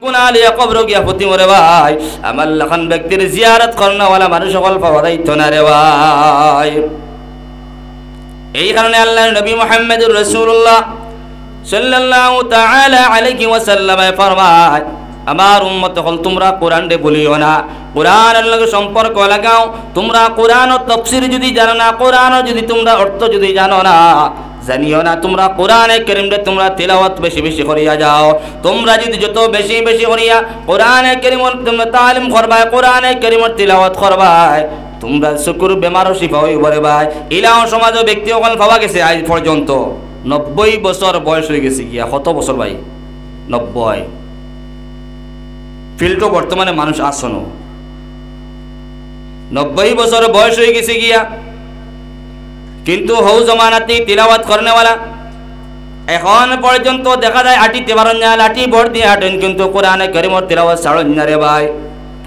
কুনালিয়া কবর গিয়া প্রতি মরে ভাই আমার লাখান ব্যক্তির জিয়ারত করনেওয়ালা মানুষ সকল পাওয়া যাইতো না রে ভাই। এই কারণে আল্লাহর নবী মুহাম্মদুর রাসূলুল্লাহ সাল্লাল্লাহু তাআলা আলাইহি ওয়াসাল্লাম ফরমায় আমার উম্মত হল তোমরা কোরআন রে বলিও না, কোরআনের লগে সম্পর্ক লাগাও। তোমরা কোরআন ও তাফসীর যদি জানো না, কোরআন যদি তোমরা অর্থ যদি জানো না, জানিও না তোমরা কোরআনে কারীম রে তোমরা তিলাওয়াত বেশি বেশি করিয়া যাও। তোমরা যদি যত বেশি বেশি করিয়া কোরআনে কারীমের তোমরা তালিম করবা, কোরআনে কারীমের তিলাওয়াত করবা, তোমরা শুকুর বেমারও শিফা হইব রে ভাই। ইলাও সমাজ ব্যক্তি সকল পাওয়া গেছে আজ পর্যন্ত 90 বছর বয়স হয়ে গেছে গিয়া। কত বছর ভাই? 90। ফিল্টো বর্তমানে মানুষ আসনো 90 বছর বয়স হয়ে গেছে গিয়া, কিন্তু হৌ জমানাতে তিলাওয়াত করনেওয়ালা এখন পর্যন্ত দেখা যায় আটিতে পারেন না, লাঠি ভর দিয়ে হাঁটেন, কিন্তু কোরআনে কারীমের তিলাওয়াত ছাড়েন না রে ভাই।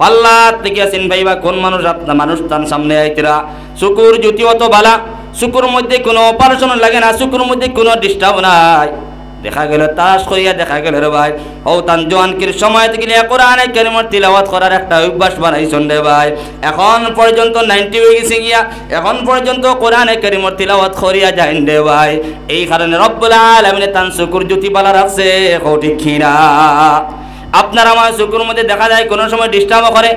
পাল্লা থেকে আসেন ভাইবা কোন মানুষ মানুষ তার সামনে আইতরা শুকুর জুতিও তো বালা, শুকুর মধ্যে কোনো অপারেশন লাগে না, শুকুর মধ্যে কোনো ডিস্টার্ব নাই। দেখা গেল তাস করিয়া দেখা গেল রে ভাই ও তান জোয়ানকির সময় থেকে কোরআনে কারীমের তিলাওয়াত করার একটা অভ্যাস বানাইছেন রে ভাই। এখন পর্যন্ত 90 হয়ে গেছে গিয়া, এখন পর্যন্ত কোরআনে কারীমের তিলাওয়াত করিয়া যাইন রে ভাই। এই কারণে রব্বুল আলামিন তান শুকুর জুতি বালা রাখছে, ঠিক কিনা? আপনার আমার শুকুর মধ্যে দেখা যায় কোনো সময় ডিস্টার্ব করে।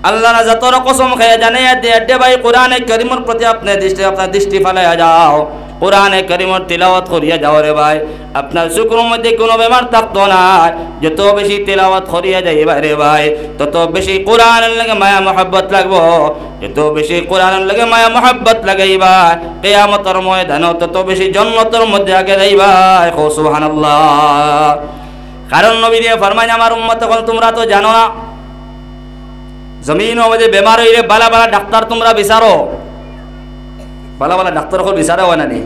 আল্লাহ যতর কসম খেয়ে জানে দে ভাই কোরআনে কারীমের প্রতি আপনার দৃষ্টি ফালাইয়া যাও, কোরআনে কারীমের তিলাওয়াত করিয়া যাও রে ভাই। আপনার শুকুরের মধ্যে কোনো বেমার থাকতো না। যত বেশি তিলাওয়াত করিয়া যাইবা রে ভাই তত বেশি কোরআনের লাগে মায়া মহব্বত লাগবো, যত বেশি কোরআনের লাগে মায়া মহব্বত লাগাইবা কিয়ামতের ময়দানে তত বেশি জান্নাতের মধ্যে আগে যাইবা। সুবহানাল্লাহ। কারণ নবী দিয়ে ফরমায় আমার উম্মত হল তোমরা তো জানো না জমিনের মধ্যে বেমার হইলে বালা বালা ডাক্তার তোমরা বিচারো, বালা বালা ডাক্তার হল বিচারা হয় না নি?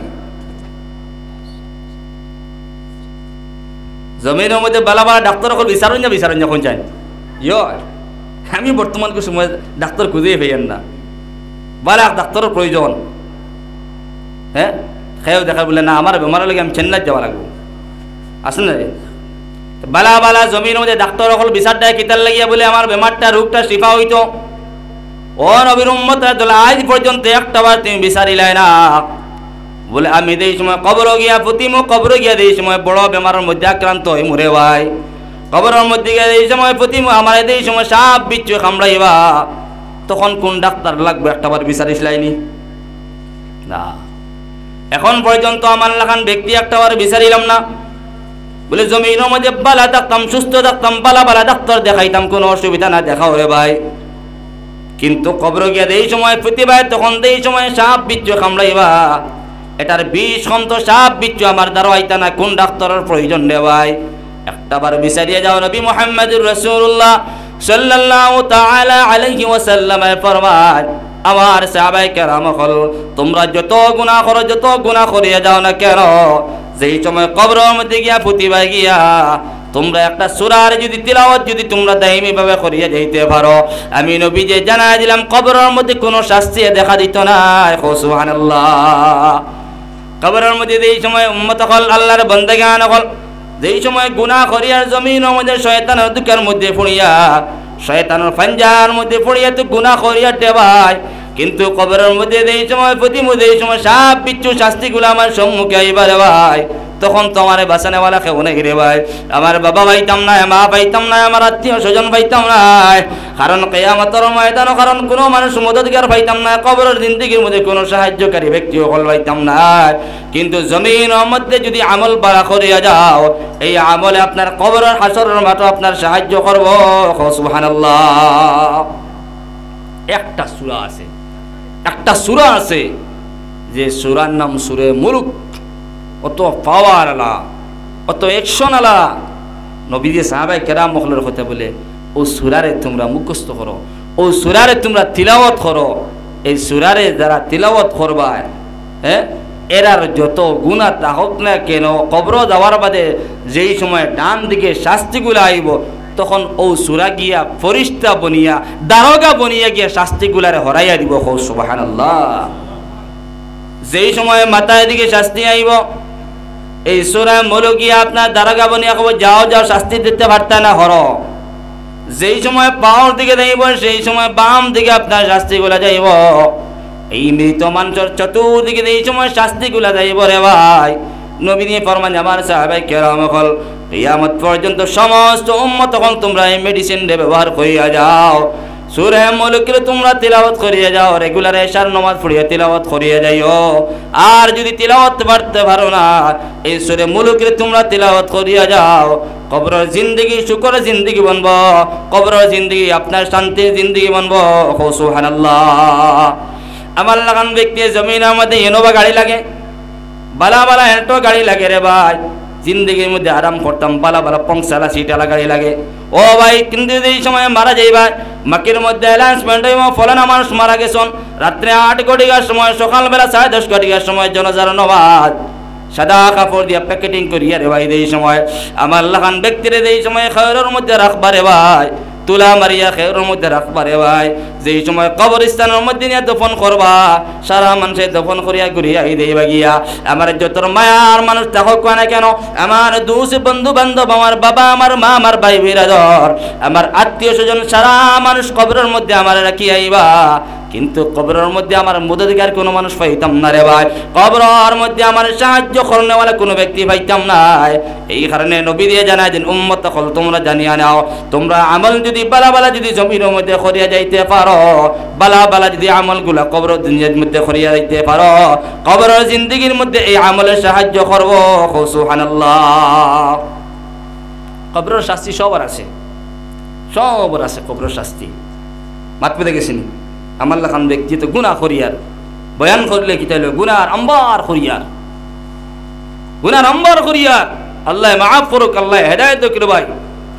জমিনের মধ্যে বালা বালা ডাক্তার হল বিচারেন না কোন চাই ইয়। আমি বর্তমান সময় ডাক্তার খুঁজেই পেয়েন না, বালা ডাক্তারের প্রয়োজন। হ্যাঁ খেয়েও দেখা বলে না আমার বেমার লাগে আমি চেন্নাই যাওয়া লাগবো, আসেন না? বালা বালা জমিনের মধ্যে ডাক্তার হল বিচার দেয় কিতার লাগিয়া বলে আমার বেমারটা রোগটা শিফা হইতো। ও নবীর উম্মত আজ পর্যন্ত একটা বার তুমি বিচারিলাই না বলে আমি এই সময় কবর গিয়া প্রতিমো কবর গিয়া এই সময় বড় বেমারের মধ্যে আক্রান্ত হয়ে মরে ভাই। কবরের মধ্যে গিয়ে এই সময় প্রতিমো আমার এই সময় সাপ বিচ্ছু কামড়াইবা, তখন কোন ডাক্তার লাগবে একটা বার বিচারিসলাইনি না। এখন পর্যন্ত আমার লাগান ব্যক্তি একটা বার বিচারিলাম না বলে জমিনের মধ্যে বালা থাকতাম, সুস্থ থাকতাম, বালা বালা ডাক্তার দেখাইতাম, কোনো অসুবিধা না দেখাও রে ভাই। কিন্তু কবর গিয়া এই সময় প্রতিবার তখন এই সময় সাপ বিচ্ছু কামড়াইবা, এটার বিষ তো সাপ বিচ্ছু আমার দ্বারা আইতা না, কোন ডাক্তারের প্রয়োজন রে ভাই? একটাবার বিচারিয়া যাও। নবী মুহাম্মদুর রাসূলুল্লাহ সাল্লাল্লাহু তাআলা আলাইহি ওয়াসাল্লাম ফরমান আমার সাহাবায়ে কেরাম হল তোমরা যত গুনাহ করিয়া যাও না কেন, যেই সময় কবরের মধ্যে গিয়া প্রতিবার গিয়া তোমরা একটা সূরার যদি তিলাওয়াত যদি তোমরা দাইমি ভাবে করিয়া যাইতে পারো, আমি নবী যে জানাই দিলাম কবরের মধ্যে কোনো শাস্তি দেখা দিত না। সুবহানাল্লাহ। কবরের মধ্যে যেই সময় উম্মত হল আল্লাহর বান্দাগান হল যেই সময় গুনাহ করিয়ার জমিনের মধ্যে শয়তানের দুঃখের মধ্যে পড়িয়া শয়তানের ফাঞ্জার মধ্যে পড়িয়া তো গুনাহ করিয়া দেবাই, কিন্তু কবরের মধ্যে যেই সময় প্রতিমধ্যে এই সময় সাপ বিচ্ছু শাস্তিগুলো আমার সম্মুখে আইবারে ভাই, তখন তো আমার বাঁচানেওয়ালা কেউ নেই রে ভাই। আমার বাবা পাইতাম না, মা পাইতাম না, আমার আত্মীয় স্বজন পাইতাম না, কারণ কিয়ামতের ময়দানে কারণ কোনো মানুষ মদতগার পাইতাম না, কবরের জিন্দেগির মধ্যে কোনো সাহায্যকারী ব্যক্তি হল পাইতাম না। কিন্তু জমিনের মধ্যে যদি আমল বাড়া করিয়া যাও, এই আমলে আপনার কবরের হাসরের মাঠে আপনার সাহায্য করব। সুবহানাল্লাহ। একটা সূরা আছে যে সূরার নাম সূরা মুলক, অত পাওয়ার আলা, অত অ্যাকশন আলা। নবীজি সাহাবায়ে কেরাম মখলের কথা বলে ও সূরারে তোমরা মুখস্থ করো, ও সূরারে তোমরা তিলাওয়াত করো। এই সূরারে যারা তিলাওয়াত করবা এরার যত গুনাহ হোক না কেন, কবর যাওয়ার বাদে যেই সময় ডান দিকে শাস্তিগুলো আইব, তখন ও সূরা গিয়া ফরিস্তা বনিয়া দারোগা বনিয়া গিয়া শাস্তিগুলারে হরাইয়া দিব। সুবহানাল্লাহ। যেই সময় মাথায় দিকে শাস্তি আইব, এই সূরা মুলক আপনার দারোগা বনিয়া কব যাও যাও শাস্তি দিতে পারতা না হর, যেই সময় পাওয়ার দিকে যাইব সেই সময় বাম দিকে আপনার শাস্তিগুলা যাইব। এই মৃত মানুষের চতুর্দিকে এই সময় শাস্তিগুলা যাইব রে ভাই। নবী দিয়ে ফরমান আমার সাহাবায়ে কেরাম হল কিয়ামত পর্যন্ত সমস্ত উম্মত হল তোমরা এই মেডিসিন ব্যবহার করিয়া যাও। সূরা মুলক তোমরা তিলাওয়াত করিয়া যাও, রেগুলার এশার নামাজ পড়িয়া তিলাওয়াত করিয়া যাইও। আর যদি তিলাওয়াত পড়তে পারো না, এই সূরা মুলক তোমরা তিলাওয়াত করিয়া যাও, কবরের জিন্দেগি শুকরের জিন্দেগি বনব, কবরের জিন্দেগি আপনার শান্তির জিন্দেগি বনব। সুবহানাল্লাহ। আমার লাগান ব্যক্তি জমিনের মধ্যে ইনোভা গাড়ি লাগে, বালা বালা এটো গাড়ি লাগে রে ভাই। জিন্দগির মধ্যে আরাম করতাম, বালা বালা পংসালা সিটালা গাড়ি লাগে। ও ভাই কিন্তু এই সময় মারা যাই ভাই, মাকির মধ্যে অ্যানাউন্সমেন্ট হইব ফলানা মানুষ মারা গেছেন। রাত্রে 8 ঘটিকার সময়, সকালবেলা 10:30 ঘটিকার সময় জনাজার নমাজ সাদা কাপড় দিয়া প্যাকেটিং করিয়া রে ভাই। এই সময় আমার লাগান ব্যক্তির এই সময় খয়রের মধ্যে রাখবা রে ভাই, তুলা মারিয়া খেয়ের মধ্যে রাখবা রে ভাই। যেই সময় কবরস্থানের মধ্যে নিয়ে দফন করবা, সারা মানুষে দফন করিয়া ঘুরিয়া দেবা গিয়া। আমার যতর মায়ার মানুষ থাকুক না কেন, আমার দুষ বন্ধু বান্ধব, আমার বাবা, আমার মা, আমার ভাই বিরাদর, আমার আত্মীয় স্বজন, সারা মানুষ কবরের মধ্যে আমার রাখি আইবা। কিন্তু কবরের মধ্যে আমার মদতগার কোনো মানুষ পাইতাম না রে ভাই। কবরের মধ্যে আমার সাহায্য করনেওয়ালা কোনো ব্যক্তি পাইতাম না। এই কারণে নবী দিয়ে জানায় যে উম্মত হল তোমরা জানিয়া নাও, তোমরা আমল যদি বালা বালা যদি জমির মধ্যে করিয়া যাইতে পারো, বালা বালা যদি আমলগুলা কবর দুনিয়ার মধ্যে করিয়া যাইতে পারো, কবরের জিন্দেগির মধ্যে এই আমলের সাহায্য করব। সুবহানাল্লাহ। কবরের শাস্তি সবার আছে, সবার আছে কবরের শাস্তি। মাত পেতে গেছিনি আমার লাখান ব্যক্তি তো গুনাহ করিয়ার বয়ান করলে কি তাইলে গুনার আম্বার করিয়ার, গুনার আম্বার করিয়ার। আল্লাহ মাফ করুক, আল্লাহ হেদায়েত করে ভাই।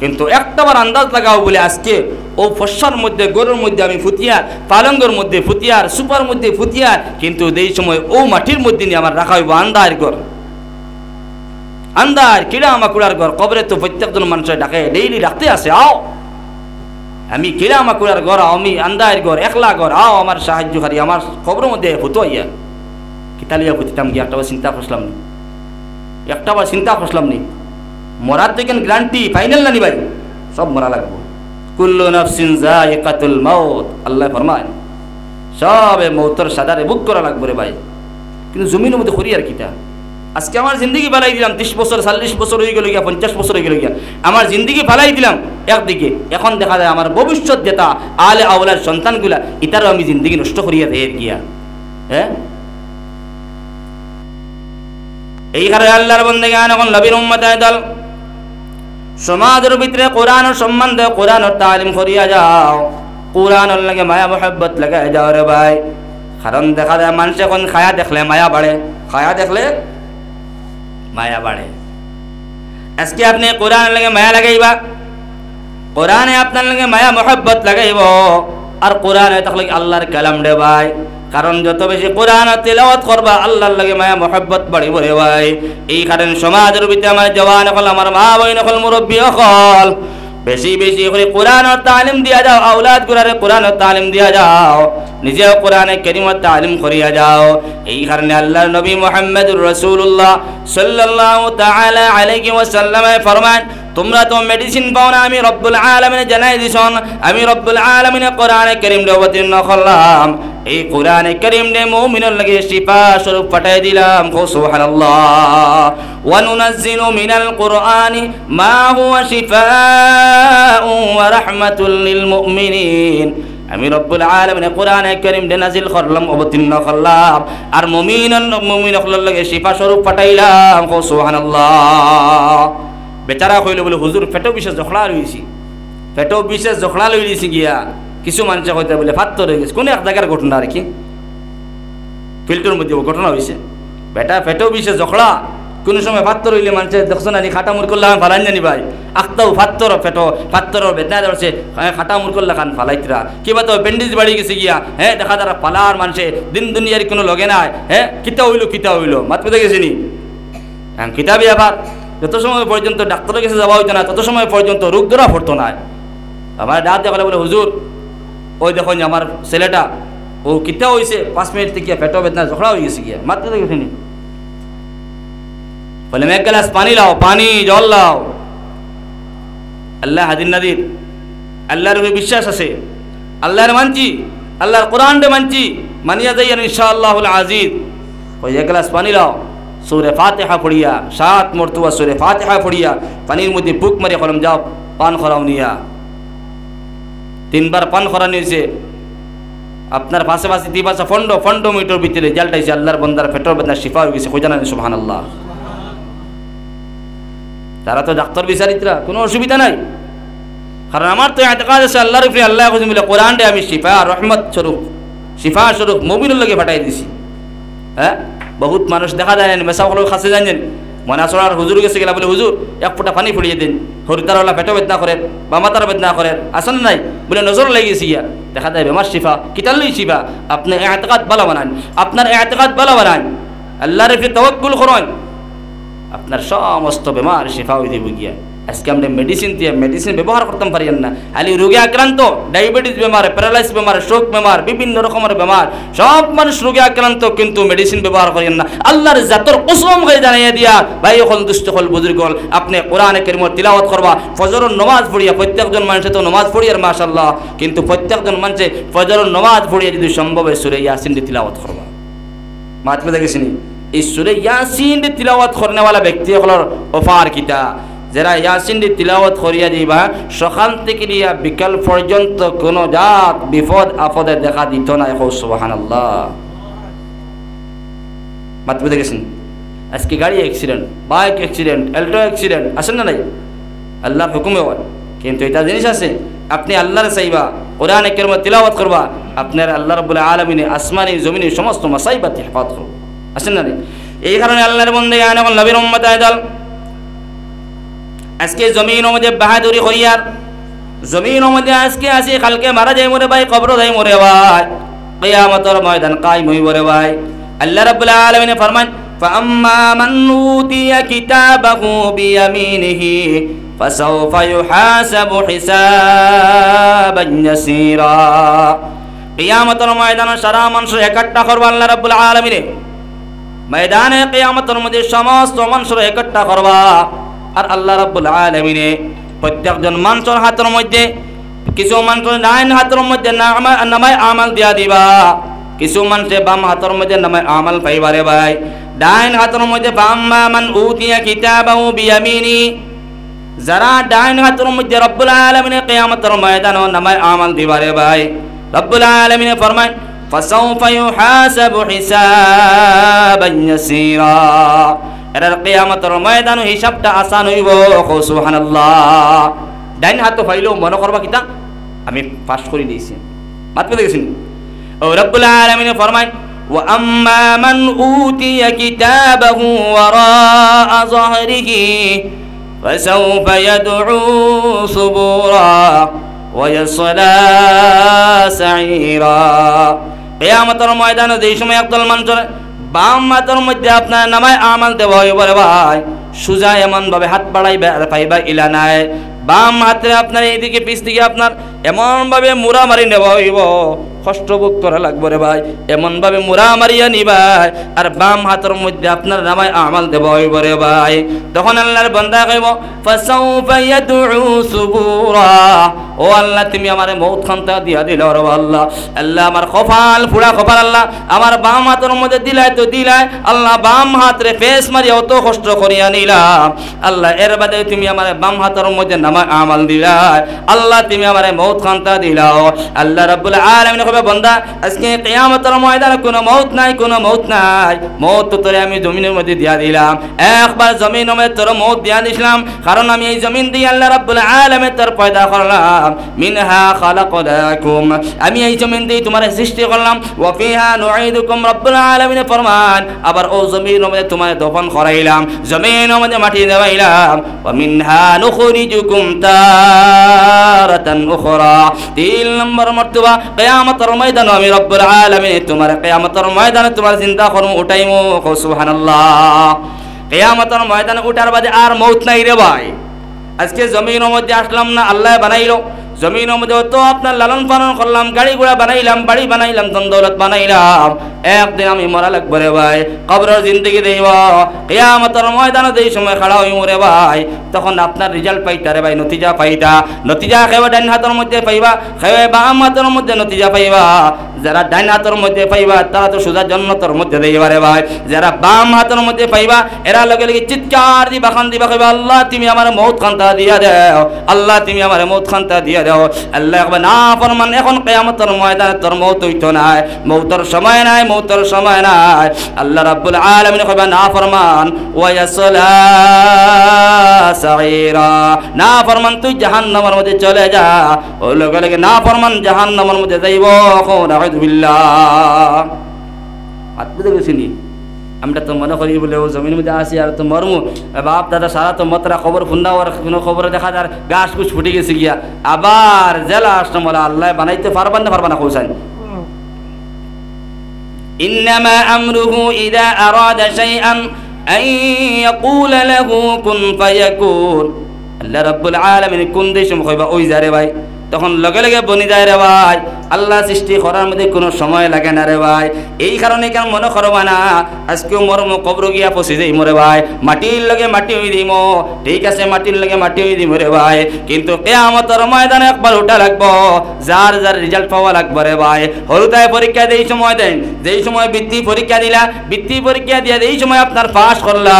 কিন্তু একটাবার আন্দাজ লাগাও বলে আজকে ও ফসার মধ্যে, গরুর মধ্যে আমি ফুতিয়ার, পালঙ্গর মধ্যে ফুতিয়ার, সুপার মধ্যে ফুতিয়ার, কিন্তু এই সময় ও মাটির মধ্যে নিয়ে আমার রাখা হইব আন্দার ঘর, আন্দার কিড়া আমাকুড়ার ঘর। কবরে তো প্রত্যেকজন মানুষের ডাকে, ডেইলি ডাকতে আসে, আও আমি কিরা আমাকুড়ার ঘর, আমি আন্দায়ের ঘর, একলা ঘর, আও আমার সাহায্যকারী, আমার খবরের মধ্যে ফুতো আইয়া কিতালিয়া ফুতিতাম গিয়ে একটাবার চিন্তা করলাম নি, একটাবার চিন্তা করলাম নি। মরার দেখেন গ্যারান্টি ফাইনাল না নি ভাই, সব মরা লাগবো। কুল্লু নাফসিন যায়িকাতুল মাউত, আল্লাহ ফরমায় সবে মৌতর সাদারে বুক করা লাগবে রে ভাই। কিন্তু জমিনের মধ্যে করি আর কিটা। আজকে আমার জিন্দগি ফালাই দিলাম, 30 বছর 40 বছর হয়ে গেল গিয়া, 50 বছর হয়ে গেল গিয়া, আমার জিন্দগি ফালাই দিলাম একদিকে। এখন দেখা যায় আমার ভবিষ্যৎ যেটা আলে আওলার সন্তানগুলা, ইতারও আমি জিন্দগি নষ্ট করিয়া দেয় গিয়া। হ্যাঁ, এই কারণে আল্লাহর বান্দাগান এখন নবীর উম্মত দল সমাজের ভিতরে কোরআনের সম্বন্ধে কোরআনের তালিম করিয়া যাও, কোরআনের লাগে মায়া মোহাব্বত লাগাই যাও রে ভাই। কারণ দেখা যায় মানুষ এখন খায়া দেখলে মায়া বাড়ে, খায়া দেখলে মায়া বাড়ে। আজকে আপনি কোরআন লাগে মায়া লাগাইবা, কোরআনে আপনার লাগে মায়া মোহাব্বত লাগাইব, আর কোরআনে তাহলে আল্লাহর কালাম রে ভাই। কারণ যত বেশি কোরআন তিলাওয়াত করবা, আল্লাহর লাগে মায়া মোহাব্বত বাড়িব রে ভাই। এই কারণে সমাজের ভিতরে আমার জওয়ান হল, আমার মা বইন হল, মুরব্বী হল, বেশি বেশি করে কোরআনের তালিম দিয়া যাও, আওলাদ গুলারে কোরআনের তালিম দিয়া যাও, নিজেও কোরআনে কারীমের তালিম করিয়া যাও। এই কারণে আল্লাহর নবী মুহাম্মদুর রাসূলুল্লাহ সাল্লাল্লাহু তাআলা আলাইহি ওয়াসাল্লাম ফরমান, তোমরা তো মেডিসিন পাও না, আমি রব্বুল আলামিন জানাই দিছন, আমি রব্বুল আলামিন কোরআনে কারীম অবতীর্ণ করলাম। এই কোরআনে কারীম নে মুমিনের লাগে শিফা স্বরূপ পাঠাই দিলাম। সুবহানাল্লাহ। ওয়া নুনাজ্জিলু মিনাল কুরআনি মা হুয়া শিফাউ ওয়া রাহমাতুল লিল মুমিনিন। আমি রব্বুল আলামিন কোরআনে কারীম নে নাজিল করলাম, অবতীর্ণ করলাম, আর মুমিনের লাগে শিফা স্বরূপ পাঠাইলাম। সুবহানাল্লাহ। বেচারা কইল বলে হুজুর পেটও বিশেষ জখলা লইছি, পেটও বিশেষ জখলা লই দিছি গিয়া। কিছু মানুষে কইতে বলে ফাত্তর হয়ে গেছে, কোন এক জায়গার ঘটনা আর কি, ফিল্টার মধ্যে ঘটনা হয়েছে। বেটা পেটও বিশেষ জখলা, কোন সময় ফাত্তর হইলে মানুষের দেখছো না খাটা মুর করলে আমি ফালাই জানি ভাই, আখতাও ফাত্তর পেটো ফাত্তর বেদনা ধরছে, খাটা মুর করলে খান ফালাইতরা কিবা তো ব্যান্ডেজ বাড়ি গেছে গিয়া। হ্যাঁ, দেখা তারা পালার মানুষে দিন দুনিয়ার কোনো লগে নাই। হ্যাঁ, কিতা হইলো মাত পেতে গেছে নি। হ্যাঁ, কিতাবি আবার যত সময় পর্যন্ত ডাক্তারের কাছে যাওয়া হইতো না, তত সময় পর্যন্ত রোগ ধরা পড়তো না। আমার ডাক দেখালে বলে হুজুর ওই দেখো আমার ছেলেটা ও কিতা হয়েছে, 5 মিনিট থেকে পেটো বেদনা ঝগড়া হয়ে গেছে গিয়া। মাত্র দেখেছি বলে এক গ্লাস পানি লাও, পানি জল লাও। আল্লাহ হাদির নাদির, আল্লাহর উপরে বিশ্বাস আছে, আল্লাহর মানছি, আল্লাহর কোরআনরে মানছি, মানিয়া যাই ইনশাআল্লাহুল আজিজ। ওই এক গ্লাস পানি লাও, সূরা ফাতিহা পড়িয়া 7 মর্তবা সূরা ফাতিহা পড়িয়া পানির মধ্যে বুক মারি কলম যাও পান খরাও নিয়া। 3 বার পান খরা নিয়েছে, আপনার পাশাপাশি 2 পাশা ফন্ড মিটার ভিতরে জালটাইছে, আল্লাহর বান্দার পেটের বেদনা শিফা হয়ে গেছে। কই জানেন? সুবহানাল্লাহ। তারা তো ডাক্তার বিচারিতরা, কোনো অসুবিধা নাই, কারণ আমার তো এতেকাদ আছে আল্লাহর উপরে। আল্লাহ বলে কোরআনরে আমি শিফা রহমত স্বরূপ, শিফা স্বরূপ মুমিনুর লগে পাঠাই দিছি। হ্যাঁ, বহুত মানুষ দেখা যায় না, মেসা হলেও খাসে জানেন, মনে আসলার হুজুর গেছে গেলা বলে হুজুর 1 ফোঁটা পানি ফুড়িয়ে দিন, হরিতারওয়ালা পেটও বেদনা করেন বা মাথার বেদনা করেন, আসেন নাই বলে নজর লেগেছি ইয়া, দেখা যায় বেমার শিফা কিতাল্লই শিফা। আপনি এতেকাদ ভালো বানান, আপনার এতেকাদ ভালো বানান, আল্লাহর উপরে তাওয়াক্কুল করেন, আপনার সমস্ত বেমার শিফা হয়ে দেব গিয়া। আজকে আমরা মেডিসিন ব্যবহার করতে পারি না, খালি রোগে আক্রান্ত, ডায়াবেটিস বেমার, প্যারালাইসিস বেমার, স্ট্রোক বেমার, বিভিন্ন রকমের বেমার, সব মানুষ রোগে আক্রান্ত, কিন্তু মেডিসিন ব্যবহার করেন না। আল্লাহর জাতর কসম করে জানাইয়া দিয়া, ভাই হল দুষ্ট হল বুজুর্গ হল, আপনি কোরআনে কারীমের তিলাওয়াত করবা, ফজরের নামাজ পড়িয়া, প্রত্যেকজন মানুষে তো নামাজ পড়ি আর মাশাআল্লাহ, কিন্তু প্রত্যেকজন মানুষে ফজরের নামাজ পড়িয়া যদি সম্ভব হয় সূরা ইয়াসিন তিলাওয়াত করবা। মাতবে দেখেছিনি এই সূরা ইয়াসিন তিলাওয়াত করনেওয়ালা ব্যক্তি হলর অফার কিতা, যারা ইয়াসিন তিলাওয়াত করিয়া দিবা, সকাল থেকে নিয়া বিকাল পর্যন্ত কোনো জাত বিপদ আপদে দেখা দিত না। সুবহানাল্লাহ। মাতবে দেখেছেন আজকে গাড়ি accident, bike accident, Alto accident, আসেন না নাই? আল্লাহর হুকুমে হয়, কিন্তু এটা জিনিস আছে, আপনি আল্লাহর চাইবা, কোরআনে কারীম তিলাওয়াত করবা, আপনার আল্লাহ রাব্বুল আলামিনে আসমানি জমিনে সমস্ত মাসাইবাত হেফাজত করবে, আসেন না? এই কারণে আল্লাহর বান্দা এখন নবীর উম্মত আইদাল আজকে জমিন মধ্যে বাহাদুরি হইয়ার, জমিন মধ্যে আজকে আসি কালকে মারা যাই মরে ভাই, কবর যাই মরে ভাই, কিয়ামতের ময়দান কায়েম হইব রে ভাই। আল্লাহ রাব্বুল আলামিন ফরমান, ফাআম্মা মান উতিয়া কিতাবাহু বিয়ামিনিহি ফাসাউফা ইউহাসাবু হিসাবান ইয়াসীরা। কিয়ামতের ময়দানে সারা মানুষ একট্টা করবে আল্লাহ রাব্বুল আলামিন, ময়দানে কিয়ামতের মধ্যে সমস্ত মানুষ একট্টা করবা, আর আল্লাহ রাব্বুল আলামিনে প্রত্যেকজন মানুষের হাতের মধ্যে কিছু মানুষের ডাইন হাতের মধ্যে নামায় আমাল দিয়া দিবা, কিছু মানুষের বাম হাতের মধ্যে নামায় আমাল পাইবারে ভাই। ডাইন হাতের মধ্যে ফাম্মা মান উতিয়া কিতাবাহু বিয়ামিনি, যারা ডাইন হাতের মধ্যে রব্বুল আলামিনে কিয়ামতের ময়দানে নামায় আমাল দিবারে ভাই, রব্বুল আলামিনে ফরমান ফাসাউফা ইউহাসাবু হিসাবান ইয়াসীরা, এর কিয়ামতের ময়দানে হিসাবটা আসান হইব। সুবহানাল্লাহ। ডাইন হাত পাইলেও মনে করবা কিতা আমি পাস করে দিয়েছি, মাত্র দেখেছেন। ও রব্বুল আলামিন ফরমান, ওয়া আম্মা মান উতিয়া কিতাবাহু ওয়ারাআ যাহরিহি ফাসাউফা ইয়াদউ সুবুরা ওয়া ইয়াসলা সাঈরা। কিয়ামতের ময়দানে যেই সময় একদল মানুষ বাম হাতের মধ্যে আপনার নামায় আমাল দেওয়া হইব রে ভাই, সুজা এমন ভাবে হাত বাড়াইবে আর পাইবা ইলা নাই, বাম হাতে আপনার এইদিকে পিছ দিকে আপনার এমন ভাবে মুড়া মারি নেওয়া হইব, কষ্ট ভোগ করা লাগবে রে ভাই, এমন ভাবে মুড়া মারিয়া নিবাই, আর বাম হাতের মধ্যে আপনার নামায় আমাল দেওয়া হইব রে ভাই। তখন আল্লাহর বান্দা কইব ফাসাউফা ইয়াদউ সুবুরা, ও আল্লাহ তুমি আমারে মউত খান্তা দিয়া দিল রে আল্লাহ, আল্লাহ আমার কপাল পুরা কপাল আল্লাহ আমার বাম হাতের মধ্যে দিলাই তো দিলাই আল্লাহ, বাম হাতরে ফেস মারিয়া অত কষ্ট করিয়া নিলাম আল্লাহ, এর বাদে তুমি আমারে বাম হাতের মধ্যে নামায় আমাল দিলাই আল্লাহ, তুমি আমারে মউত খান্তা দিলাও। আল্লাহ রাব্বুল আলামিন কবে বান্দা আজকে কিয়ামতের ময়দানে কোনো মউত নাই, কোনো মউত নাই, মউত তো তোরে আমি জমিনের মধ্যে দিয়া দিলাম, একবার জমিনের মধ্যে তোর মউত দিয়া দিলাম, কারণ আমি এই জমিন দিয়ে আল্লাহ রাব্বুল আলামিন তোর পয়দা করলাম, মিনহা খালাকনাকুম, আমি এই জমিন দিয়ে তোমার সৃষ্টি করলাম, ওয়া ফিহা নুঈদুকুম, রাব্বুল আলামিন ফরমান আবার ও জমিনের মধ্যে তোমার দফন করাইলাম, জমিনের মধ্যে মাটি দেওয়াইলাম, ওয়া মিনহা নুখরিজুকুম তারাতান উখরা। 3 নম্বর মর্তবা কিয়ামতের ময়দানে আমি রব্বুল আলামিন তোমার কিয়ামতের ময়দানে তোমার জিন্দা করব, উঠাইমু। সুবহানাল্লাহ। কিয়ামতের ময়দানে উঠার বাদে আর মউত নাই রে ভাই। আজকে জমিনের মধ্যে আসলাম না, আল্লাহ বানাইলো, জমিনের মধ্যে তো আপনার লালন পালন করলাম, গাড়ি ঘোড়া বানাইলাম, বাড়ি বানাইলাম, ধন দৌলত বানাইলাম, একদিন আমি মরা লাগবো রে ভাই, কবরের জিন্দগি দেব, কিয়ামতের ময়দানে যেই সময় খাড়া হইব রে ভাই, তখন আপনার রেজাল্ট পাইতা রে ভাই, নতিজা পাইতা। নতিজা খেয়ে ডাইন হাতের মধ্যে পাইবা, খেয়ে বাম হাতের মধ্যে নতিজা পাইবা। যারা ডাইন হাতের মধ্যে পাইবা তারা তো সোজা জান্নাতের মধ্যে দেইবা রে ভাই। যারা বাম হাতের মধ্যে পাইবা এরা লগে লগে চিৎকার দিবা, খান দিবা, কইবা আল্লাহ তুমি আমার মৌত খান্তা দিয়া দাও, আল্লাহ তুমি আমার মৌত খান্তা দিয়া দাও। আল্লাহ কইবা না ফরমান, এখন কিয়ামতের ময়দানে তোর মৌত হইতো না, মৌতের সময় নাই, মৌতের সময় নাই। আল্লাহ রাব্বুল আলামিন কইবা না ফরমান ওয়ায়াসলা সাইরা, না ফরমান তুই জাহান্নামের মধ্যে চলে যা। ও লগে লগে না ফরমান জাহান্নামের মধ্যে যাইব। নাউযু বিল্লাহ। হাত বুঝে গেছিনি আমরা তো মনে করি বলে ও জমির মধ্যে আসি আর তো মরমু, বাপ দাদা সারা তো মতরা খবর শুননা, ওর কোনো খবর দেখা যার গাছ কুছ ফুটে গেছে গিয়া, আবার জেলা আসলাম বলে আল্লাহ বানাইতে পারবান না, পারবা না কৌশান। ইন্নামা আমরুহু ইযা আরাদা শাইআন আন ইয়াকুলা লাহু কুন ফায়াকুন। আল্লাহ রাব্বুল আলামিন কোন দেশে কইবা ওই যারে ভাই, তখন লগে লগে বনি যায় রে ভাই। আল্লাহ সৃষ্টি করার মধ্যে কোনো সময় লাগে না রে ভাই। এই কারণে কেন মনে করবা না আজকেও মরম, কবর গিয়া পচি যাই মরে ভাই, মাটির লগে মাটি হয়ে দিম, ঠিক আছে মাটির লগে মাটি হয়ে দিম রে ভাই, কিন্তু কিয়ামতের ময়দানে একবার উঠা লাগবো, যার যার রেজাল্ট পাওয়া লাগবে রে ভাই। হলুদায় পরীক্ষা দেই সময় দেন, যেই সময় বৃত্তি পরীক্ষা দিলা, বৃত্তি পরীক্ষা দিয়া যেই সময় আপনার পাস করলা,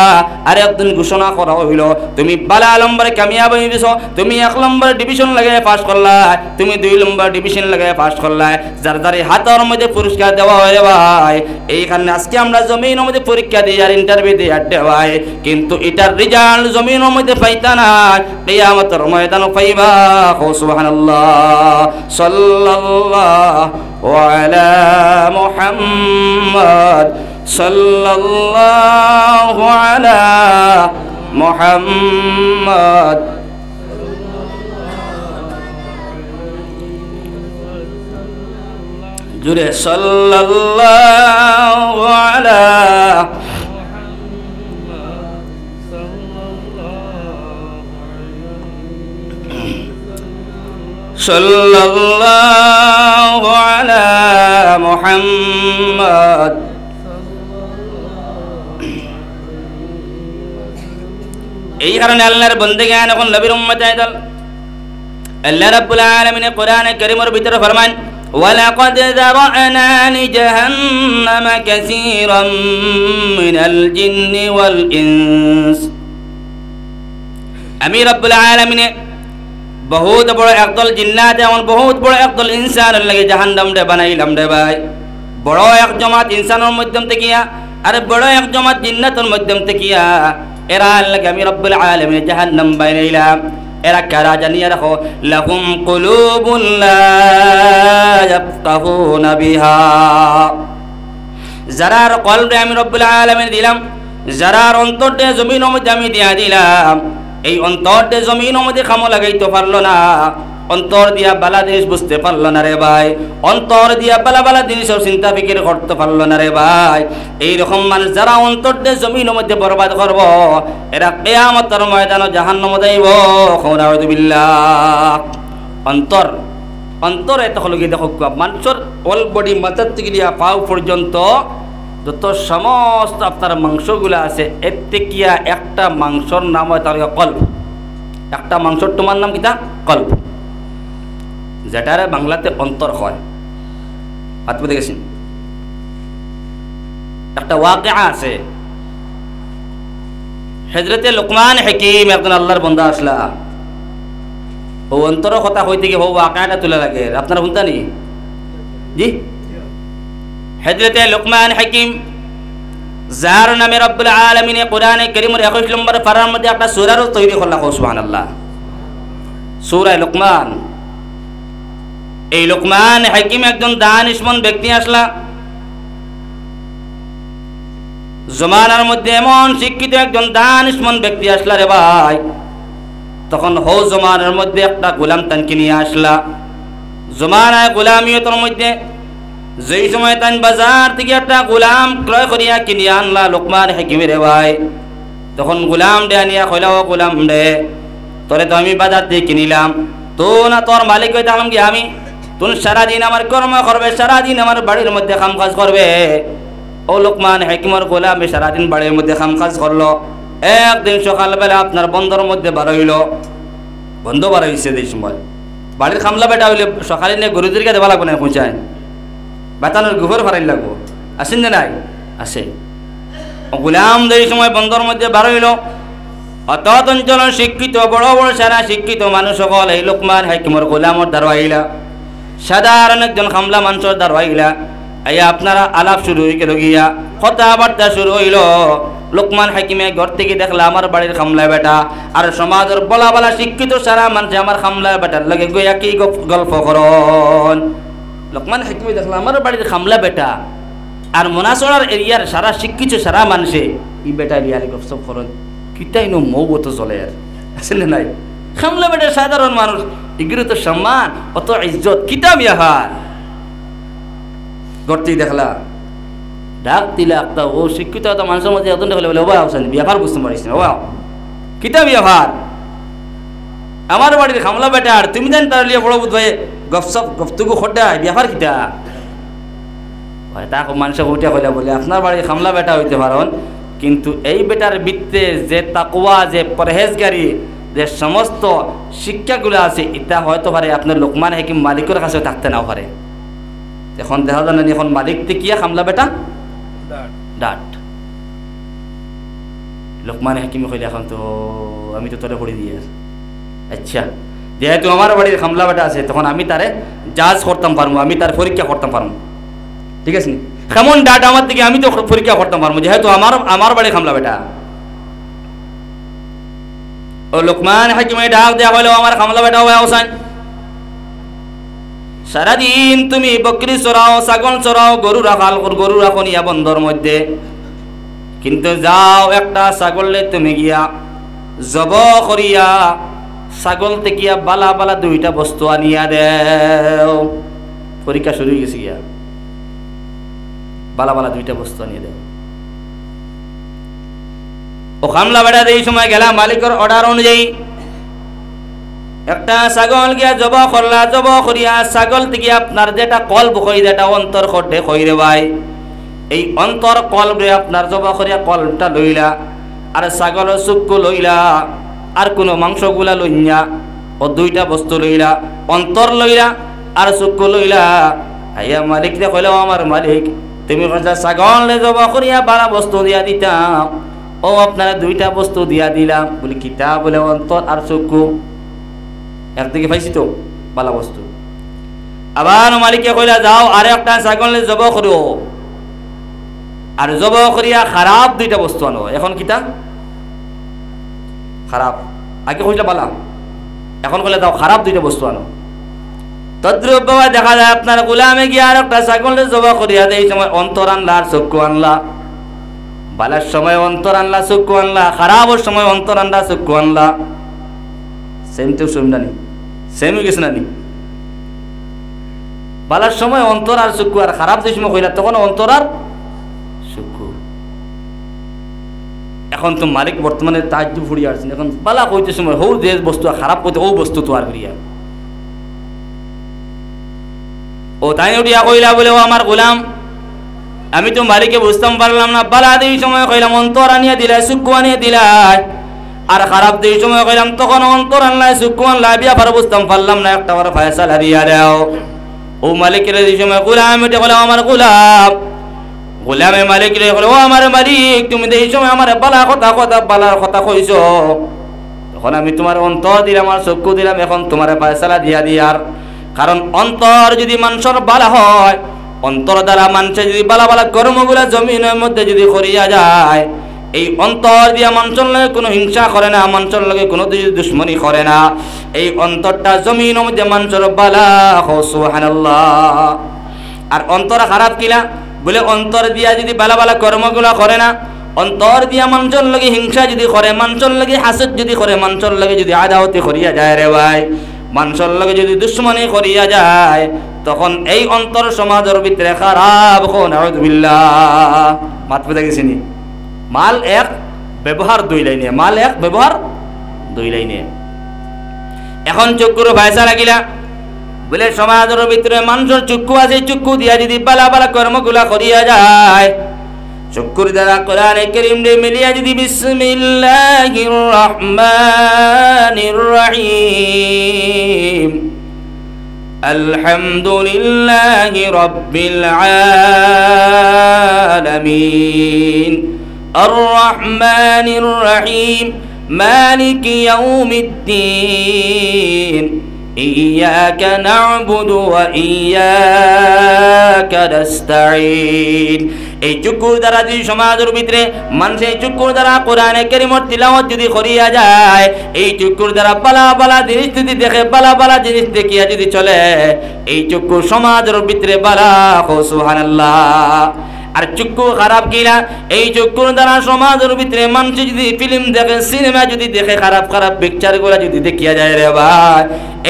আর একদিন ঘোষণা করা হইল তুমি বালা নম্বরে কামিয়াব হয়ে গেছো, তুমি 1 নম্বর ডিভিশন লাগে পাস করলা, তুমি 2 নম্বর ডিভিশন লাগে পাস করলা, যার যার হাতের মধ্যে পুরস্কার দেওয়া হয় ভাই। এই কারণে আজকে আমরা জমিনের মধ্যে পরীক্ষা দিই আর ইন্টারভিউ দিই আড্ডে ভাই, কিন্তু এটার রেজাল্ট জমিনের মধ্যে পাইতা না, কিয়ামতের ময়দানে পাইবা। সুবহানাল্লাহ, সাল্লাল্লাহু আলা মুহাম্মদ, সাল্লাল্লাহু আলা মুহাম্মদ। জুড়ে সাল্লাল্লাহু আলা সাল্লাল্লাহু আলা মুহাম্মদ। এই কারণে আল্লাহর বান্দাগান এখন নবীর উম্মত আইদল, আল্লাহ রাব্বুল আলামিন কোরআনে কারীমের ভিতরে ফরমান ওয়ালাকাদ যারা'না লিজাহান্নাম কাসীরাম মিনাল জিন্নি ওয়াল ইনস। আমি রাব্বুল আলামিন বহুত বড় একদল জিন্নাত এবং বহুত বড় একদল ইনসানের লাগি জাহান্নাম রে বানাইলাম রে ভাই। বড় এক জমাত ইনসানের মাধ্যম থেকে আর বড় এক জমাত জিন্নাতের মাধ্যম থেকে এরা লাগে আমি রাব্বুল আলামিন জাহান্নাম বানাইলাম। এরা কারা জানিয়ে রাখো, লাহুম কুলুবুন লা ইয়াফকাহুনা বিহা, যারার কলবে আমি রব্বুল আলামিন দিলাম, যারার অন্তরতে জমিনের মধ্যে আমি দিয়া দিলাম, এই অন্তরতে জমিনের মধ্যে খামো লাগাইতে পারলো না, অন্তর দিয়া বালা জিনিস বুঝতে পারলো না রে ভাই, অন্তর দিয়া বালা বালা জিনিসের চিন্তা ফিকির করতে পারলো না রে ভাই। এইরকম মানুষ যারা অন্তর দিয়ে জমিনের মধ্যে বরবাদ করব, এরা কিয়ামতের ময়দানে জাহান্নামে যাইব। নাউযু বিল্লাহ। অন্তর অন্তর এত হলো কি দেখো, মানুষের অল বডি মাথার থেকে দিয়া পাও পর্যন্ত যত সমস্ত আপনার মাংসগুলো আছে, এর থেকে একটা মাংসর নাম হয় তার কল্প। একটা মাংসর তোমার নাম কিতা? কল্প, যেটারে বাংলাতে অন্তর হয়। হাত পেতে গেছেন, একটা ওয়াকিয়া আছে। হযরতে লুকমান হাকিম একজন আল্লাহর বান্দা আসলা, ও অন্তর কথা হইতে গিয়ে ও ওয়াকিয়াটা তুলে লাগে, আপনারা শুনতা নি? জি, হযরতে লুকমান হাকিম যার নামে রব্বুল আলামিন কোরআনে কারীমের 21 নম্বর পারার মধ্যে একটা সূরাও তৈরি করলা। সুবহানাল্লাহ, সূরা লুকমান। এই লুকমান হাকিম একজন দানিশমন্দ ব্যক্তি আসলা, জমানার মধ্যে এমন শিক্ষিত একজন দানিশমন্দ ব্যক্তি আসলা রে ভাই। তখন হো জমানার মধ্যে একটা গোলাম তানকে নিয়ে আসলা। জমানায় গোলামিয়তের মধ্যে যেই সময় তান বাজার থেকে একটা গোলাম ক্রয় করিয়া কিনিয়া আনলা লুকমান হাকিম রে ভাই, তখন গোলাম ডে আনিয়া কইলা, ও গোলাম ডে তোরে তো আমি বাজার থেকে কিনিলাম, তো না তোর মালিক হইতে আলম কি আমি, তুমি সারাদিন আমার কর্ম করবে, সারাদিন আমার বাড়ির মধ্যে কাম কাজ করবে। ও লোকমান হাকিমের গোলামে সারাদিন বাড়ির মধ্যে কাম কাজ করলো। একদিন সকালবেলা আপনার বন্ধর মধ্যে বার হইল, বন্ধ বার হয়েছে এই সময় বাড়ির খামলা বেটা হইলে সকালে নিয়ে গরুদেরকে দেওয়া লাগবে না, পৌঁছায় বেতানোর গোবর ফারাই লাগবো, আসেন যে নাই আসে। গোলাম এই সময় বন্ধর মধ্যে বার হইল। অত অঞ্চলের শিক্ষিত বড় বড় সারা শিক্ষিত মানুষ সকল এই লোকমান হাকিমের গোলামর দাঁড়াইলা, সাধারণ একজন খামলা মানুষের দাঁড়াইলা। এই আপনারা আলাপ শুরু হয়ে গেল, গিয়া কথাবার্তা শুরু হইল। লোকমান হাকিমে ঘর থেকে দেখলা আমার বাড়ির খামলা বেটা আর সমাজের বলা বলা শিক্ষিত সারা মানুষ আমার খামলা বেটার লাগে গইয়া কি গল্প করন। লোকমান হাকিমে দেখলা আমার বাড়ির খামলা বেটা আর মোনাসরার এরিয়ার সারা শিক্ষিত সারা মানুষে ই বেটা রিয়ালি গপসপ করন, কিতাই নো মৌবত চলে আর আসলে নাই। খামলা বেটা সাধারণ মানুষ, এগুলো তো সম্মান অত ইজ্জত কিতাব ইয়াহার। ঘরতেই দেখলা ডাক দিলে একটা ও শিক্ষিত একটা মানুষের মধ্যে এত দেখলে বলে ও আসেন ব্যাপার বুঝতে পারিস না, ও কিতাব ব্যাপার আমার বাড়ির খামলা বেটা আর তুমি দেন তার লিয়ে বড় বুধ ভাই গপসপ গপ্তুকু খোটা ব্যাপার কিতা তাকে মানুষে উঠে কইলা বলে আপনার বাড়ির খামলা বেটা হইতে পারেন, কিন্তু এই বেটার বৃত্তে যে তাকওয়া যে পরহেজগারি যে সমস্ত শিক্ষাগুলো আছে এটা হয়তো পারে আপনার লোকমান হাকিম মালিকের কাছে থাকতে নাও পারে। এখন দেখা যায় না এখন মালিক কিয়া খামলা বেটা ডাট। লোকমান হাকিম কইলে এখন তো আমি তো তোরে পড়ে দিয়ে আচ্ছা যেহেতু আমার বাড়ির খামলা বেটা আছে তখন আমি তারে জাজ করতাম পারবো, আমি তার পরীক্ষা করতাম পারবো, ঠিক আছে কেমন ডাট আমার দিকে আমি তো পরীক্ষা করতাম পারবো যেহেতু আমার বাড়ির খামলা বেটা। ও লোকমান হাকিমে ডাক দেয়া হলো আমার খামলা বেটা হয়ে আসান, সারাদিন তুমি বকরি চড়াও, ছাগল চড়াও, গরু রাখো নিয়া বন্ধর মধ্যে, কিন্তু যাও একটা ছাগলে তুমি গিয়া জব করিয়া ছাগল থেকে বালা বালা দুইটা বস্তু আনিয়া দেও। পরীক্ষা শুরু হয়ে গেছে, গিয়া বালা বালা দুইটা বস্তু আনিয়া দেও। ও খামলা বেড়া এই সময় গেলা মালিকের অর্ডার অনুযায়ী একটা ছাগল গিয়া জব করলা, জব করিয়া ছাগল থেকে আপনার যেটা কল্প কই যেটা অন্তর খটে কই রে ভাই, এই অন্তর কল্পে আপনার জব করিয়া কল্পটা লইলা আর ছাগলের চুক্কু লইলা আর কোনো মাংসগুলা লইয়া ও দুইটা বস্তু লইলা, অন্তর লইলা আর চুক্কু লইলা। আইয়া মালিক রে কইলা আমার মালিক তুমি কইছা ছাগলে জব করিয়া বালা বস্তু দিয়া দিতাম, ও আপনারা দুইটা বস্তু দিয়া দিলাম, বলি কিতা বলে অন্তর আর চুক্কু, একদিকে পাইছি তো বালা বস্তু। আবার মালিকে কইলা যাও আর একটা ছাগল জব করো আর জব করিয়া খারাপ দুইটা বস্তু আনো। এখন কিতা খারাপ, আগে কইলা বালা, এখন কইলা যাও খারাপ দুইটা বস্তু আনো। তদ্রুপ দেখা যায় আপনার গোলামে গিয়ে আর একটা ছাগল জব করিয়া এই সময় অন্তর আনলা আর চক্ষু আনলা, বালার সময় অন্তর আনলা চক্ষু আনলা, খারাপের সময় অন্তর আনলা চক্ষু আনলা। সেম তো সেম নানি, সেম হয়ে গেছে নানি। বালার সময় অন্তর আর চক্ষু আর খারাপ যে সময় কইলা তখন অন্তর আর চক্ষু। এখন তো মালিক বর্তমানে তাজ্জুব ফুড়িয়ে আসছেন, এখন বালা কইতে সময় হৌ যে বস্তু খারাপ কইতে ও বস্তু তো আর করিয়া ও তাই উঠিয়া কইলা বলে ও আমার গোলাম আমি তো মালিকে বুঝতাম পারলাম না, বালা এই সময় কইলাম অন্তর আনিয়া দিলাই চক্ষু আনিয়া দিলাই, আর খারাপ দিয়ে সময় কইলাম তখন অন্তর আনলাই চক্ষু আনলাই, ব্যাপার বুঝতাম পারলাম না, একটা বার ফয়সালা দিয়া দাও। ও মালিকের এই সময় গোলাম এটা বলে আমার গোলাম, গোলামে মালিক রে বলে ও আমার মালিক তুমি এই সময় আমার বালা বালার কথা কইছো, তখন আমি তোমার অন্তর দিলাম আর চক্ষু দিলাম, এখন তোমার ফয়সালা দিয়া দিয়ার। কারণ অন্তর যদি মানুষের বালা হয়, অন্তর দ্বারা মানুষের যদি বালা বালা কর্মগুলা জমিনের মধ্যে যদি করিয়া যায়, এই অন্তর দিয়া মানুষের লগে কোনো হিংসা করে না, মানুষের লগে কোনো দুশ্মনী করে না, এই অন্তরটা জমিনের মধ্যে মানুষের বালা সুবহানাল্লাহ। আর অন্তর খারাপ কিলা বলে অন্তর দিয়া যদি বালা বালা কর্মগুলা করে না, অন্তর দিয়া মানুষের লগে হিংসা যদি করে, মানুষের লগে হাসদ যদি করে, মানুষের লগে যদি আদাওয়াতি করিয়া যায় রে ভাই, মানুষের লগে যদি দুশ্মনী করিয়া যায়, তখন এই অন্তর সমাজের ভিতরে খারাপ নাউযুবিল্লাহ। মাত পেতে গেছিনি মাল এক ব্যবহার দুই লাইনে, মাল এক ব্যবহার দুই লাইনে। এখন চক্ষুর ভাইসা লাগিলা বলে সমাজের ভিতরে মানুষের চক্ষু আছে, চক্ষু দিয়া যদি বালা বালা কর্মগুলা করিয়া যায়, চক্ষুর দ্বারা কোরআনে কারীম রে মিলিয়া যদি বিসমিল্লাহির রহমানির রহিম আলহামদুলিল্লাহি রাব্বিল আলামিন আর রহমানির রহিম মালিকি ইয়াউমিদ্দিন ইয়্যাকা না'বুদু ওয়া ইয়্যাকা নাস্তাঈন। এই চক্ষুর দ্বারা যদি সমাজের ভিতরে মানুষ এই চক্ষুর দ্বারা কোরআনে কারীমের তিলাওয়াত যদি করিয়া যায়, এই চক্ষুর দ্বারা বালা বালা জিনিস যদি দেখে, বালা বালা জিনিস দেখিয়া যদি চলে, এই চক্ষু সমাজের ভিতরে বালা। সুবহানাল্লাহ। আর চক্ষু খারাপ কিনা, এই চক্ষুর দ্বারা সমাজের ভিতরে মানুষ যদি ফিল্ম দেখে, সিনেমা যদি দেখে, খারাপ খারাপ পিকচার গুলা যদি দেখিয়া যায় রে ভাই,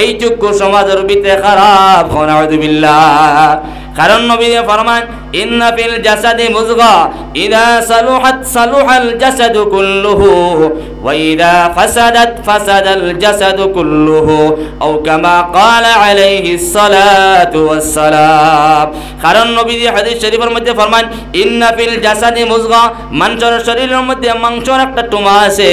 এই চক্ষু সমাজের ভিতরে খারাপ। নাউযুবিল্লাহ। কারণ নবী ফরমান ইন্না ফিল জাসাদি মুযগা ইযা সালুহাত সালুহাল জাসাদু কুল্লুহু ওয়া ইযা ফাসাদাত ফাসাদাল জাসাদু কুল্লুহু আও কামা ক্বালা আলাইহিস সালাতু ওয়াস সালাম। কারণ নবী হাদিস শরীফের মধ্যে ফরমান ইন্না ফিল জাসাদি মুযগা, মানুষের শরীরের মধ্যে মাংসের একটা টুমা আছে,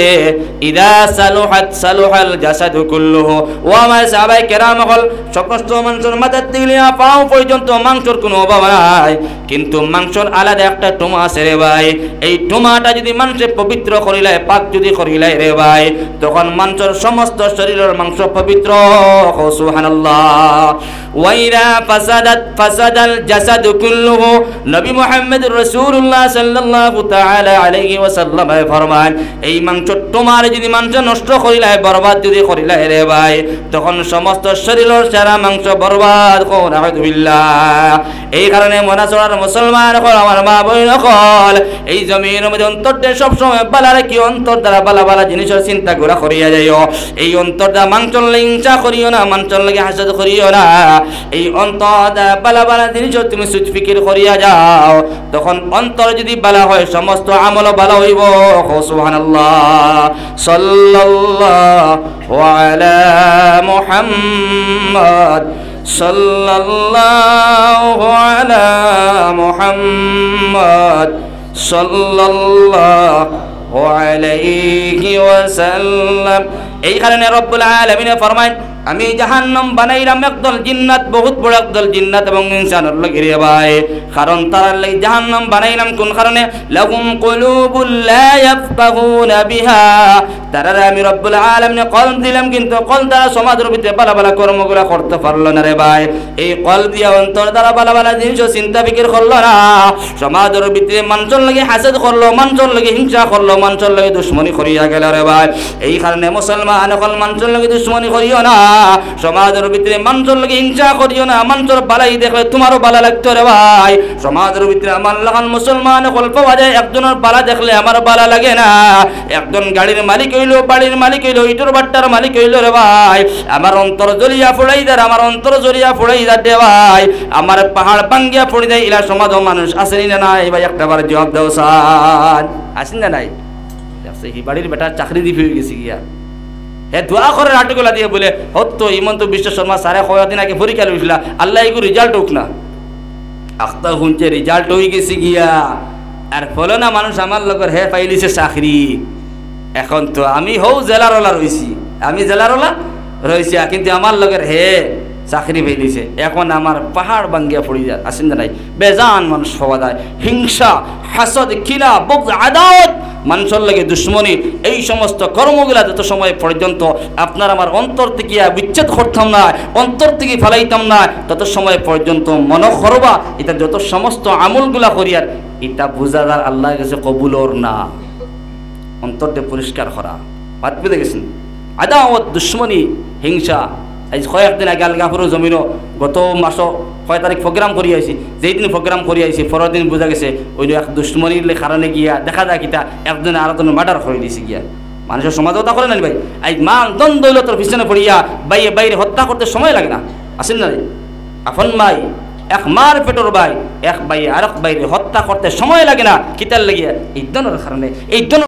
ইযা সালুহাত সালুহাল জাসাদু কুল্লুহু। ও আমার সাহাবায়ে কেরাম হল সমস্ত মানুষের মাথা থেকে পাও পর্যন্ত মাংসের কোনো অভাব নাই, কিন্তু মাংসর আলাদা একটা টোমা আছে রে ভাই। এই টোমাটা যদি মানুষে পবিত্র করিলায়, পাক যদি করিলায় রে ভাই, তখন মানুষের সমস্ত শরীরের মাংস পবিত্র। সুবহানাল্লাহ। ওয়াইরা ফাসাদাত ফাসাদাল জাসাদু কুল্লুহু। নবী মুহাম্মদ রাসূলুল্লাহ সাল্লাল্লাহু তাআলা আলাইহি ওয়াসাল্লাম ফরমান এই মাংসর টোমার যদি মানুষ নষ্ট করিলায়, বরবাদ যদি করিলায় রে ভাই, তখন সমস্ত শরীরের সারা মাংস বরবাদ। নাউযুবিল্লাহ। এই কারণে মনাসরার মুসলমান হল, আমার মা বোন হল, এই জমির মধ্যে অন্তরটা সবসময় বালা রাখি, অন্তর দ্বারা বালা বালা জিনিসের চিন্তা গুলা করিয়া যাইও। এই অন্তর দ্বারা মাংসর লাগে হিংসা করিও না, মাংসর লাগে হাসদ করিও না। এই অন্তর দ্বারা বালা বালা জিনিসের তুমি সুচ ফিকির করিয়া যাও, তখন অন্তর যদি বালা হয় সমস্ত আমল বালা হইব। সুবহানাল্লাহ। সাল্লাল্লাহু আলা মুহাম্মদ সাল্লাল্লাহু আলা মুহাম্মদ সাল্লাল্লাহু আলাইহি ওয়াসাল্লাম। এই কারণে রব্বুল আলামিন ফরমায় আমি জাহান্নাম বানাইলাম একদল জিন্নাত, বহুত বড় একদল জিন্নাত এবং ইনসানের লাগি রে ভাই। কারণ তারা লাগি জাহান্নাম বানাইলাম কোন কারণে? লাহুম কুলুবুল লা ইয়াফকাহুনা বিহা। তারা আমি রব্বুল আলামিন কলব দিলাম, কিন্তু কল দ্বারা সমাজের ভিতরে বালা বালা কর্মগুলো করতে পারলো না রে ভাই। এই কল দিয়া অন্তর দ্বারা বালা বালা জিনিস চিন্তা ফিকির করলো না, সমাজের ভিতরে মানুষের লাগি হাসদ করলো, মানুষের লাগি হিংসা করলো, মানুষের লাগি দুশ্মনী করিয়া গেল রে ভাই। এই কারণে মুসলমান হল মানুষের লাগি দুশ্মনী করিও না, সমাজের ভিতরে মানুষের লাগি হিংসা করিও না। মানুষের বালাই দেখলে তোমারও বালা লাগতো রে ভাই। সমাজের ভিতরে আমার লাগান মুসলমান হল পাওয়া যায়, একজনের বালা দেখলে আমার বালা লাগে না। একজন গাড়ির মালিক হইলো, বাড়ির মালিক হইলো, ইটোর বাট্টার মালিক হইলো রে ভাই, আমার অন্তর জলিয়া ফুড়াই দেয়, আমার অন্তর জলিয়া ফুড়াই দে ভাই, আমার পাহাড় ভাঙ্গিয়া ফুড়ি দেয়। ইলা সমাজ মানুষ আসেনি না নাই ভাই? একটা বার জবাব দাও সান, আসেন না নাই? এই বাড়ির বেটা চাকরি দিয়ে হয়ে গেছি গিয়া, হে দোয়া করে নাটকগুলা দিয়ে বলে হতো হিমন্ত বিশ্ব শর্মা সারে কয়দিন আগে পরীক্ষা লইছিলা, আল্লাহ এগুলো রেজাল্ট হোক না। আখতা শুনছে রেজাল্ট হয়ে গেছি গিয়া, আর ফলো না মানুষ আমার লগর হে পাইলিছে চাকরি। এখন তো আমি হও জেলারওয়ালা রয়েছি, আমি জেলারওয়ালা রয়েছি, কিন্তু আমার লগের হে চাকরি পেয়েছে। এখন আমার পাহাড় ভাঙ্গিয়া পড়ি যায়, আসেন না নাই? বেজান মানুষ হওয়া যায়, হিংসা, হাসদ, কিনা, বগজ, আদাওয়াত, মানুষের লাগে দুশ্মনী, এই সমস্ত কর্মগুলা যত সময় পর্যন্ত আপনার আমার অন্তর থেকে বিচ্ছেদ করতাম না, অন্তর থেকে ফেলাইতাম না, তত সময় পর্যন্ত মনে করবা এটা যত সমস্ত আমলগুলা করিয়ার এটা বুঝাদার আল্লাহর কাছে কবুলর না। অন্তরটা পরিষ্কার করা, বাদ পেতে গেছেন আদাওয়াত, দুশ্মনী, হিংসা। আজ কয়েকদিন আগে আলগাপুর জমিনও গত মাস 6 তারিখ প্রোগ্রাম করি আইছি, যেই দিন প্রোগ্রাম করি আইছি পরের দিন বোঝা গেছে ওই এক দুশ্মনীর কারণে গিয়া দেখা যায় কিতা একজনে আরেকজনের মার্ডার করে দিয়েছে গিয়া। মানুষের সমাজও তা করে না ভাই। আজ মাল দন দৌলতর পিছনে পড়িয়া বাইরে বাইরে হত্যা করতে সময় লাগে না, আসেন না? আপন ভাই এক মার পেটর ভাই এক ভাই আরেক বাইরে হত্যা করতে সময় লাগে না, কিতার লাগিয়া এই দনের কারণে, এই